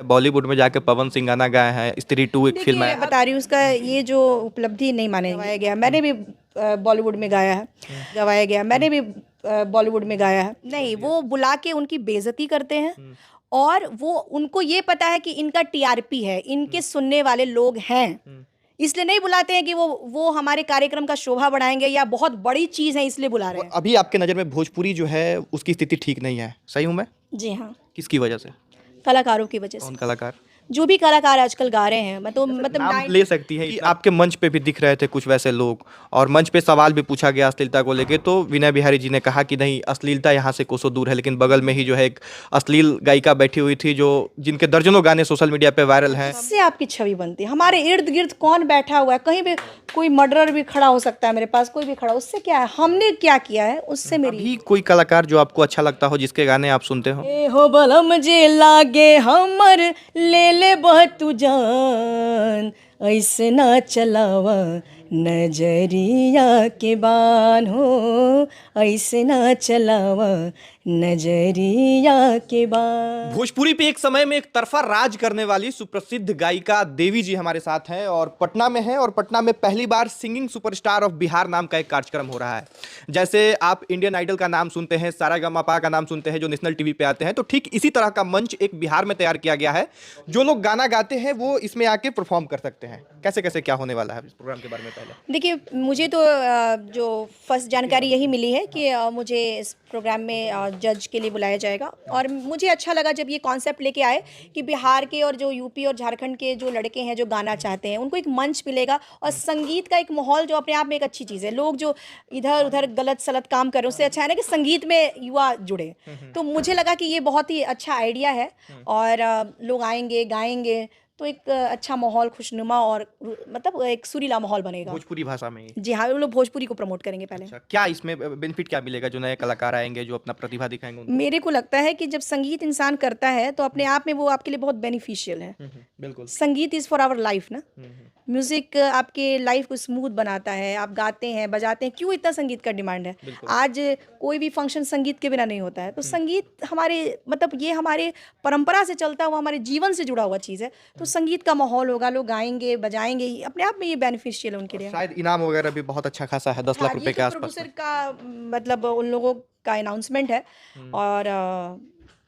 बॉलीवुड में जाके पवन सिंह गाना गाए हैं, स्त्री टू एक फिल्म देखिए है। बता रही हूँ उसका ये जो उपलब्धि नहीं माने गवाया गया। मैंने भी बॉलीवुड में गाया है, गवाया गया। मैंने भी बॉलीवुड में गाया है। नहीं, वो बुला के उनकी बेइज्जती करते हैं और वो उनको ये पता है कि इनका टीआरपी है, इनके सुनने वाले लोग हैं, इसलिए नहीं बुलाते हैं कि वो हमारे कार्यक्रम का शोभा बढ़ाएंगे या बहुत बड़ी चीज़ है इसलिए बुला रहे हैं। अभी आपके नज़र में भोजपुरी जो है उसकी स्थिति ठीक नहीं है, सही हूँ मैं? जी हाँ, किसकी वजह से? कलाकारों की वजह कौन से। कलाकार? जो भी कलाकार आजकल गा रहे हैं, मैं तो मतलब नाम ले सकती हैं कि आपके मंच पे भी दिख रहे थे कुछ वैसे लोग, और मंच पे सवाल भी पूछा गया अश्लीलता को लेके, तो विनय बिहारी जी ने कहा कि नहीं, अश्लीलता यहाँ से कोसों दूर है, लेकिन बगल में ही जो है एक अश्लील गायिका बैठी हुई थी जो जिनके दर्जनों गाने सोशल मीडिया पे वायरल हैं। इससे आपकी छवि बनती है। हमारे इर्द गिर्द कौन बैठा हुआ है, कहीं भी कोई मर्डरर भी खड़ा हो सकता है, मेरे पास कोई भी खड़ा, उससे क्या है, हमने क्या किया है उससे मेरी। अभी कोई कलाकार जो आपको अच्छा लगता हो, जिसके गाने आप सुनते हो? ए हो बलम जे लागे हमर ले ले बह तू जान, ऐसे ना चलावा नजरिया के बान हो, ऐसे ना चलावा नजरिया के बान। भोजपुरी पे एक समय में एक तरफा राज करने वाली सुप्रसिद्ध गायिका देवी जी हमारे साथ हैं और पटना में हैं, और पटना में पहली बार सिंगिंग सुपरस्टार ऑफ बिहार नाम का एक कार्यक्रम हो रहा है। जैसे आप इंडियन आइडल का नाम सुनते हैं, सारेगामापा का नाम सुनते हैं जो नेशनल टीवी पे आते हैं, तो ठीक इसी तरह का मंच एक बिहार में तैयार किया गया है। जो लोग गाना गाते हैं वो इसमें आके परफॉर्म कर सकते हैं। कैसे कैसे क्या होने वाला है इस प्रोग्राम के बारे में पहले? देखिए, मुझे तो जो फर्स्ट जानकारी यही मिली है कि मुझे इस प्रोग्राम में जज के लिए बुलाया जाएगा, और मुझे अच्छा लगा जब ये कॉन्सेप्ट लेके आए कि बिहार के और जो यूपी और झारखंड के जो लड़के हैं जो गाना चाहते हैं उनको एक मंच मिलेगा, और संगीत का एक माहौल जो अपने आप में एक अच्छी चीज़ है। लोग जो इधर उधर गलत सलत काम कर रहे हैं उससे अच्छा है ना कि संगीत में युवा जुड़े। तो मुझे लगा कि ये बहुत ही अच्छा आइडिया है, और लोग आएंगे गाएंगे तो एक अच्छा माहौल, खुशनुमा और मतलब एक सुरीला माहौल बनेगा। भोजपुरी भाषा में ही? जी हाँ, वो लोग भोजपुरी को प्रमोट करेंगे पहले। अच्छा, क्या इसमें बेनिफिट क्या मिलेगा जो नए कलाकार आएंगे जो अपना प्रतिभा दिखाएंगे उनको? मेरे को लगता है कि जब संगीत इंसान करता है तो अपने आप में वो आपके लिए बहुत बेनिफिशियल है। बिल्कुल। संगीत इज़ फॉर आवर लाइफ ना। म्यूज़िक आपके लाइफ को स्मूथ बनाता है। आप गाते हैं, बजाते हैं, क्यों इतना संगीत का डिमांड है? बिल्कुल। आज कोई भी फंक्शन संगीत के बिना नहीं होता है। तो संगीत हमारे मतलब ये हमारे परंपरा से चलता हुआ, हमारे जीवन से जुड़ा हुआ चीज़ है। तो संगीत का माहौल होगा, लोग गाएंगे बजाएंगे, अपने आप में ये बेनिफिशियल है उनके लिए। शायद इनाम वगैरह भी बहुत अच्छा खासा है, 10 लाख हाँ, रुपए ये के तो आसपास प्रोड्यूसर में। का मतलब उन लोगों का अनाउंसमेंट है, और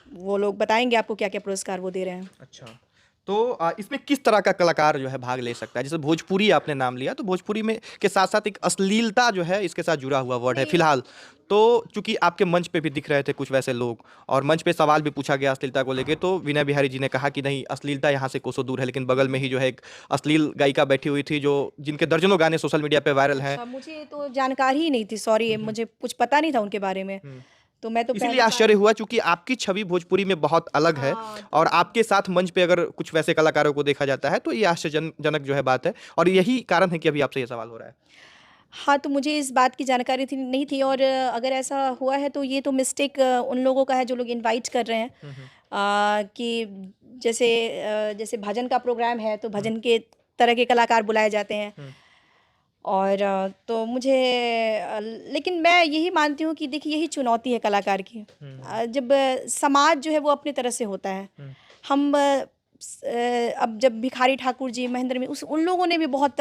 वो लोग बताएंगे आपको क्या क्या पुरस्कार वो दे रहे हैं। अच्छा, तो इसमें किस तरह का कलाकार जो है भाग ले सकता है? जैसे भोजपुरी आपने नाम लिया, तो भोजपुरी में के साथ साथ एक अश्लीलता जो है इसके साथ जुड़ा हुआ वर्ड है फिलहाल। तो चूंकि आपके मंच पे भी दिख रहे थे कुछ वैसे लोग, और मंच पे सवाल भी पूछा गया अश्लीलता को लेके, तो विनय बिहारी जी ने कहा कि नहीं, अश्लीलता यहाँ से कोसों दूर है, लेकिन बगल में ही जो है एक अश्लील गायिका बैठी हुई थी जो जिनके दर्जनों गाने सोशल मीडिया पे वायरल हैं। अच्छा, मुझे तो जानकारी ही नहीं थी, सॉरी, मुझे कुछ पता नहीं था उनके बारे में। तो मैं तो इसीलिए पहली आश्चर्य बार। हुआ चूंकि आपकी छवि भोजपुरी में बहुत अलग है, हाँ, और आपके साथ मंच पे अगर कुछ वैसे कलाकारों को देखा जाता है तो ये आश्चर्यजनक जो है बात है, और यही कारण है कि अभी आपसे ये सवाल हो रहा है। हाँ, तो मुझे इस बात की जानकारी थी नहीं थी, और अगर ऐसा हुआ है तो ये तो मिस्टेक उन लोगों का है जो लोग इनवाइट कर रहे हैं। कि जैसे जैसे भजन का प्रोग्राम है तो भजन के तरह के कलाकार बुलाए जाते हैं, और तो मुझे लेकिन मैं यही मानती हूँ कि देखिए यही चुनौती है कलाकार की। जब समाज जो है वो अपनी तरह से होता है। हम अब जब भिखारी ठाकुर जी, महेंद्र में, उस उन लोगों ने भी बहुत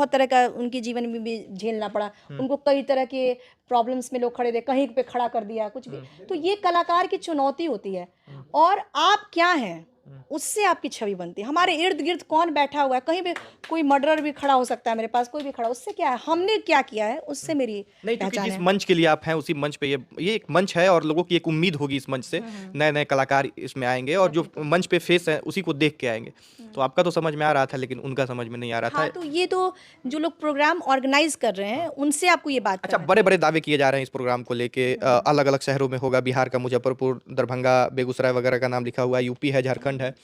तरह का उनके जीवन में भी झेलना पड़ा। उनको कई तरह के प्रॉब्लम्स में लोग खड़े थे, कहीं पे खड़ा कर दिया कुछ भी। तो ये कलाकार की चुनौती होती है, और आप क्या हैं उससे आपकी छवि बनती है। हमारे इर्द गिर्द कौन बैठा हुआ है, कहीं भी कोई मर्डरर भी खड़ा हो सकता है, मेरे पास कोई भी खड़ा, उससे क्या है, हमने क्या किया है उससे मेरी नहीं, क्योंकि पहचान जिस है। मंच के लिए आप हैं उसी मंच पे ये एक मंच है, और लोगों की एक उम्मीद होगी इस मंच से, नए नए कलाकार इसमें आएंगे और जो मंच पे फेस है उसी को देख के आएंगे। तो आपका तो समझ में आ रहा था, लेकिन उनका समझ में नहीं आ रहा हाँ, था। तो ये तो जो लोग प्रोग्राम ऑर्गेनाइज कर रहे हैं उनसे आपको ये बात अच्छा, करना बड़े बड़े दावे किए जा रहे हैं इस प्रोग्राम को लेके, अलग अलग शहरों में होगा, बिहार का मुजफ्फरपुर, दरभंगा, बेगूसराय वगैरह का नाम लिखा हुआ है, यूपी है, झारखंड है,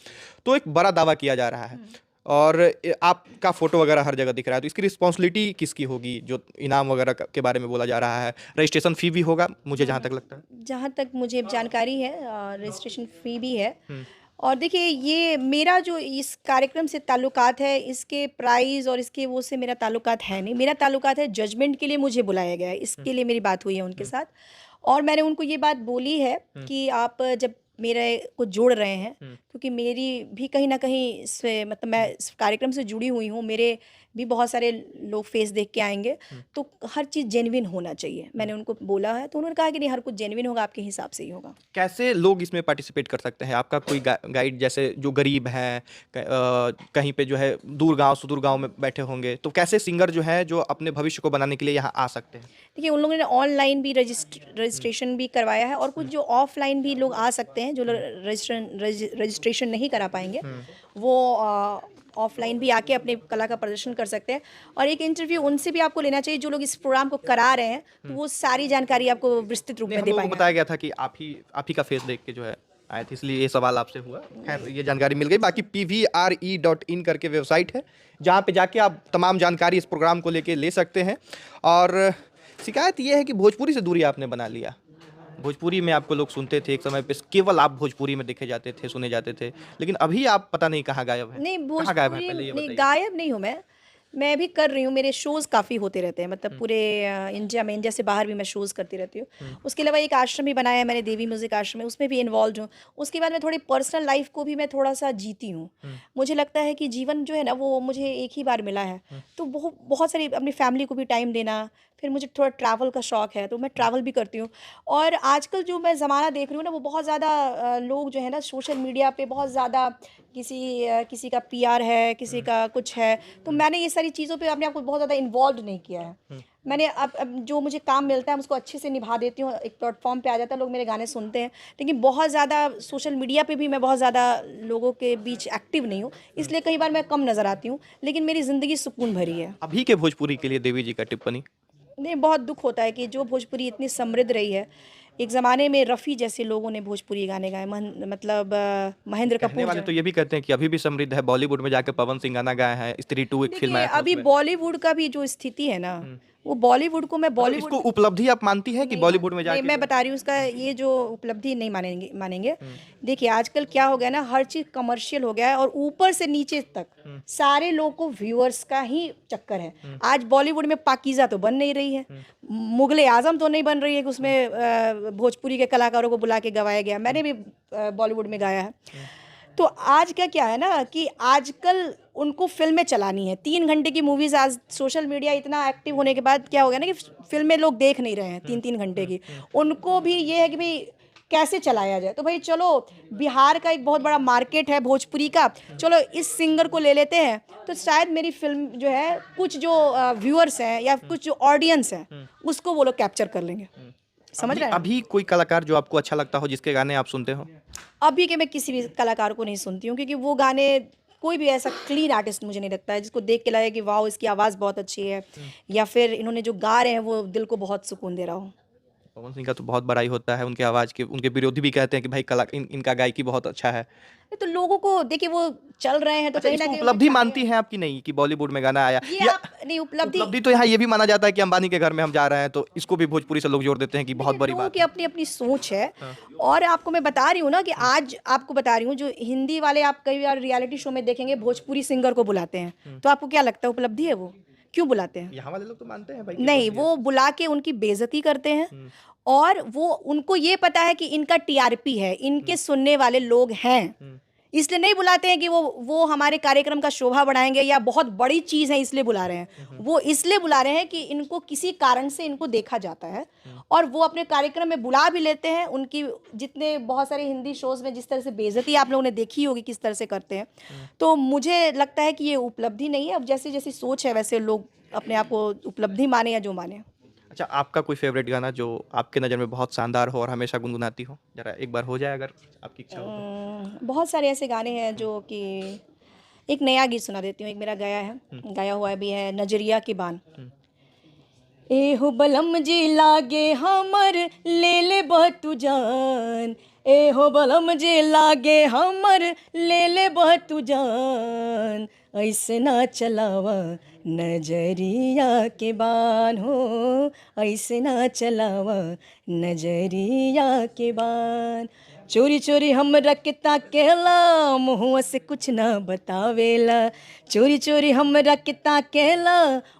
तो एक बड़ा दावा किया जा रहा है, और आपका फोटो वगैरह हर जगह दिख रहा है, तो इसकी रिस्पॉन्सिबिलिटी किसकी होगी? जो इनाम वगैरह के बारे में बोला जा रहा है, रजिस्ट्रेशन फी भी होगा मुझे जहाँ तक लगता है। जहाँ तक मुझे जानकारी है रजिस्ट्रेशन फ़ी भी है। और देखिए ये मेरा जो इस कार्यक्रम से ताल्लुकात है, इसके प्राइज़ और इसके वो से मेरा ताल्लुकात है नहीं। मेरा ताल्लुकात है जजमेंट के लिए मुझे बुलाया गया है, इसके लिए मेरी बात हुई है उनके साथ, और मैंने उनको ये बात बोली है कि आप जब मेरे को जोड़ रहे हैं, क्योंकि मेरी भी कहीं ना कहीं इससे मतलब मैं इस कार्यक्रम से जुड़ी हुई हूँ, मेरे भी बहुत सारे लोग फेस देख के आएंगे, तो हर चीज़ जेन्युइन होना चाहिए। मैंने उनको बोला है तो उन्होंने कहा कि नहीं, हर कुछ जेन्युइन होगा, आपके हिसाब से ही होगा। कैसे लोग इसमें पार्टिसिपेट कर सकते हैं? आपका कोई गाइड जैसे जो गरीब हैं, कहीं पे जो है दूर गांव सुदूर गांव में बैठे होंगे, तो कैसे सिंगर जो है जो अपने भविष्य को बनाने के लिए यहाँ आ सकते हैं? देखिए, उन लोगों ने ऑनलाइन भी रजिस्ट्रेशन भी करवाया है, और कुछ जो ऑफलाइन भी लोग आ सकते हैं, जो लोग रजिस्ट्रेशन नहीं करा पाएंगे, वो ऑफलाइन भी आके अपने कला का प्रदर्शन कर सकते हैं। और एक इंटरव्यू उनसे भी आपको लेना चाहिए जो लोग इस प्रोग्राम को करा रहे हैं, तो वो सारी जानकारी आपको विस्तृत रूप नहीं, में हम दे लोगों को पाएंगे। बताया गया था कि आप ही का फेस देख के जो है आए थे, इसलिए ये सवाल आपसे हुआ। खैर, ये जानकारी मिल गई। बाकी pvre.in करके वेबसाइट है, जहाँ पे जाके आप तमाम जानकारी इस प्रोग्राम को लेके ले सकते हैं। और शिकायत ये है कि भोजपुरी से दूरी आपने बना लिया। भोजपुरी में आपको लोग सुनते थे, एक समय पे केवल आप भोजपुरी में देखे जाते थे, सुने जाते थे, लेकिन अभी आप पता नहीं कहाँ गायब हैं। नहीं, कहाँ गायब हैं, भोजपुरी पहले ये नहीं, बताइए। गायब नहीं हूँ मैं भी कर रही हूँ। मेरे शोज़ काफ़ी होते रहते हैं, मतलब पूरे इंडिया में, इंडिया से बाहर भी मैं शोज़ करती रहती हूँ। उसके अलावा एक आश्रम भी बनाया है मैंने, देवी म्यूज़िक आश्रम में, उसमें भी इन्वॉल्व हूँ। उसके बाद मैं थोड़ी पर्सनल लाइफ को भी मैं थोड़ा सा जीती हूँ। मुझे लगता है कि जीवन जो है ना, वो मुझे एक ही बार मिला है, तो बहुत बहुत सारी अपनी फैमिली को भी टाइम देना, फिर मुझे थोड़ा ट्रैवल का शौक है, तो मैं ट्रैवल भी करती हूँ। और आजकल जो मैं ज़माना देख रही हूँ ना, वो बहुत ज़्यादा लोग जो है ना सोशल मीडिया पे बहुत ज़्यादा, किसी का पीआर है, किसी का कुछ है, तो मैंने ये सारी चीज़ों पे अपने आप को बहुत ज़्यादा इन्वॉल्व नहीं किया है। मैंने अब जो मुझे काम मिलता है मैं उसको अच्छे से निभा देती हूँ, एक प्लेटफॉर्म पे आ जाता है, लोग मेरे गाने सुनते हैं, लेकिन बहुत ज़्यादा सोशल मीडिया पे भी मैं बहुत ज़्यादा लोगों के बीच एक्टिव नहीं हूँ, इसलिए कई बार मैं कम नज़र आती हूँ, लेकिन मेरी ज़िंदगी सुकून भरी है। अभी के भोजपुरी के लिए देवी जी का टिप्पणी? नहीं, बहुत दुख होता है कि जो भोजपुरी इतनी समृद्ध रही है, एक ज़माने में रफ़ी जैसे लोगों ने भोजपुरी गाने गाए, मतलब महेंद्र कहने कपूर वाले जो। तो ये भी कहते हैं कि अभी भी समृद्ध है। बॉलीवुड में जाके पवन सिंह गाना गाए हैं, स्त्री 2 एक फ़िल्म देखिए, आया था अभी उसमें। बॉलीवुड का भी जो स्थिति है ना, वो बॉलीवुड को मैं मतलब बॉलीवुड इसको उपलब्धि आप मानती हैं कि नहीं बॉलीवुड में नहीं, जाके मैं जो है? बता रही हूँ उसका ये जो उपलब्धि नहीं मानेंगे। देखिए, आजकल क्या हो गया ना, हर चीज़ कमर्शियल हो गया है, और ऊपर से नीचे तक सारे लोग को व्यूअर्स का ही चक्कर है। आज बॉलीवुड में पाकीज़ा तो बन नहीं रही है, मुगले आजम तो नहीं बन रही है कि उसमें भोजपुरी के कलाकारों को बुला के गवाया गया। मैंने भी बॉलीवुड में गाया है। तो आज का क्या है ना कि आजकल उनको फ़िल्में चलानी है, 3 घंटे की मूवीज़। आज सोशल मीडिया इतना एक्टिव होने के बाद क्या हो गया ना कि फ़िल्में लोग देख नहीं रहे हैं 3-3 घंटे की। उनको भी ये है कि भई कैसे चलाया जाए, तो भई चलो, बिहार का एक बहुत बड़ा मार्केट है भोजपुरी का, चलो इस सिंगर को ले लेते हैं, तो शायद मेरी फ़िल्म जो है, कुछ जो व्यूअर्स हैं या कुछ जो ऑडियंस है, उसको वो लोग कैप्चर कर लेंगे। समझ अभी रहे हैं? अभी कोई कलाकार जो आपको अच्छा लगता हो, जिसके गाने आप सुनते हो? अभी के मैं किसी भी कलाकार को नहीं सुनती हूँ, क्योंकि वो गाने, कोई भी ऐसा क्लीन आर्टिस्ट मुझे नहीं लगता है जिसको देख के लगे कि वाह, इसकी आवाज़ बहुत अच्छी है, या फिर इन्होंने जो गा रहे हैं वो दिल को बहुत सुकून दे रहा हो। पवन सिंह का तो बहुत बड़ाई होता है उनके आवाज़ की। उनके विरोधी भी कहते हैं कि भाई इनका गायकी बहुत अच्छा है। नहीं, तो लोगों को देखिए, वो चल रहे हैं तो अच्छा, कहीं ना इसको कहीं उपलब्धि उन्हें मानती चाहिए। हैं आप कि नहीं कि बॉलीवुड में गाना आया? ये या आप नहीं, उपलब्धि। उपलब्धि तो यहाँ ये भी माना जाता है कि अंबानी के घर में हम जा रहे हैं, तो इसको भी भोजपुरी से लोग जोड़ देते हैं कि बहुत देखिए, बड़ी लोगों बात की है। अपनी अपनी सोच है। और आपको मैं बता रही हूँ ना कि आज आपको बता रही हूँ, जो हिंदी वाले आप कई बार रियलिटी शो में देखेंगे भोजपुरी सिंगर को बुलाते हैं, तो आपको क्या लगता है, उपलब्धि है वो? क्यों बुलाते हैं? यहाँ वाले लोग तो मानते हैं भाई कि नहीं, उपलब्धि है। वो बुला के उनकी बेइज्जती करते हैं, और वो, उनको ये पता है कि इनका टीआरपी है, इनके सुनने वाले लोग हैं, इसलिए नहीं बुलाते हैं कि वो हमारे कार्यक्रम का शोभा बढ़ाएंगे या बहुत बड़ी चीज़ है इसलिए बुला रहे हैं। वो इसलिए बुला रहे हैं कि इनको किसी कारण से इनको देखा जाता है, और वो अपने कार्यक्रम में बुला भी लेते हैं। उनकी जितने बहुत सारे हिंदी शोज़ में जिस तरह से बेइज्जती आप लोगों ने देखी होगी किस तरह से करते हैं, तो मुझे लगता है कि ये उपलब्धि नहीं है। अब जैसी जैसी सोच है वैसे लोग अपने आप को उपलब्धि माने या जो माने। अच्छा, आपका कोई फ़ेवरेट गाना जो आपके नज़र में बहुत शानदार हो और हमेशा गुनगुनाती हो? ज़रा एक बार हो जाए अगर आपकी इच्छा हो तो? बहुत सारे ऐसे गाने हैं जो कि, एक नया गीत सुना देती हूँ, एक मेरा गाया हुआ भी है, नजरिया की बान। एहो बलम जी लागे हमर ले ले बतू जान, एहो बलम जी लागे हमर ले ले बतू जान, ऐसे ना चलावा नजरिया के बान हो, ऐसे ना चलावा नजरिया के बान। चोरी चोरी हमरा के ताकेला, मुँहवा से कुछ ना बतावेला, चोरी चोरी हमरा के ताकेला,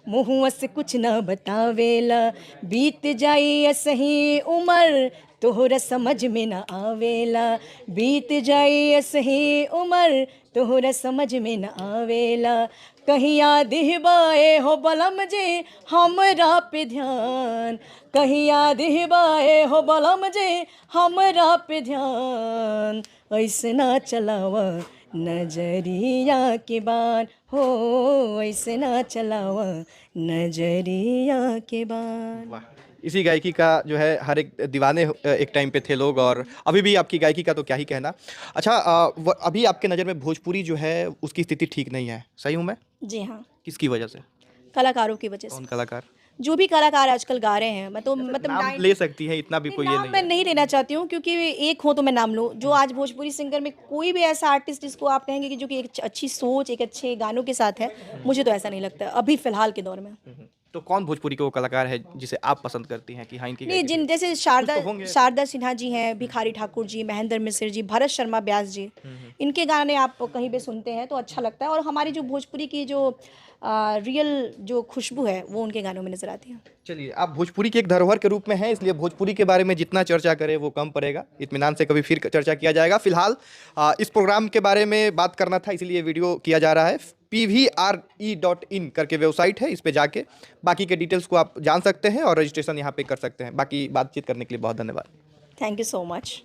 मुँहवा से कुछ ना बतावेला। बीत जाई सही उम्र तोहरा समझ में न आवेला, बीत जाई सही उम्र तोहरा समझ में न आवेला, कहीं याद हिबाए हो बलम जे हमरा पे ध्यान, कहीं याद हिबाए हो बलम जे हमरा पे ध्यान, ऐसे ना चलावा नजरिया के बान हो, ऐसे ना चलावा नजरिया के बान। वाह, इसी गायकी का जो है हर एक दीवाने एक टाइम पे थे लोग, और अभी भी आपकी गायकी का तो क्या ही कहना। अच्छा, अभी आपके नज़र में भोजपुरी जो है उसकी स्थिति ठीक नहीं है, सही हूँ मैं? जी हाँ, किसकी वजह से? कलाकारों की वजह से। कौन कलाकार? जो भी कलाकार आजकल गा रहे हैं, मैं तो मतलब नाम ले सकती हैं, इतना भी नहीं, कोई ये नाम नहीं मैं है। नहीं लेना चाहती हूँ, क्योंकि एक हो तो मैं नाम लूँ। जो आज भोजपुरी सिंगर में कोई भी ऐसा आर्टिस्ट जिसको आप कहेंगे कि जो कि एक अच्छी सोच, एक अच्छे गानों के साथ है, मुझे तो ऐसा नहीं लगता अभी फ़िलहाल के दौर में। तो कौन भोजपुरी के वो कलाकार है जिसे आप पसंद करती हैं कि हाँ इनकी नहीं, गायकी जिन ठीक जैसे है? शारदा कुछ तो होंगे। शारदा सिन्हा जी हैं, भिखारी ठाकुर जी, महेंद्र मिश्र जी, भरत शर्मा व्यास जी, इनके गाने आप कहीं पे सुनते हैं तो अच्छा लगता है, और हमारी जो भोजपुरी की जो रियल जो खुशबू है वो उनके गानों में नज़र आती है। चलिए, आप भोजपुरी के एक धरोहर के रूप में हैं, इसलिए भोजपुरी के बारे में जितना चर्चा करें वो कम पड़ेगा। इत्मीनान से कभी फिर चर्चा किया जाएगा। फिलहाल इस प्रोग्राम के बारे में बात करना था, इसीलिए वीडियो किया जा रहा है। pvre.in करके वेबसाइट है, इस पे जाके बाकी के डिटेल्स को आप जान सकते हैं और रजिस्ट्रेशन यहाँ पे कर सकते हैं। बाकी बातचीत करने के लिए बहुत धन्यवाद। Thank you so much.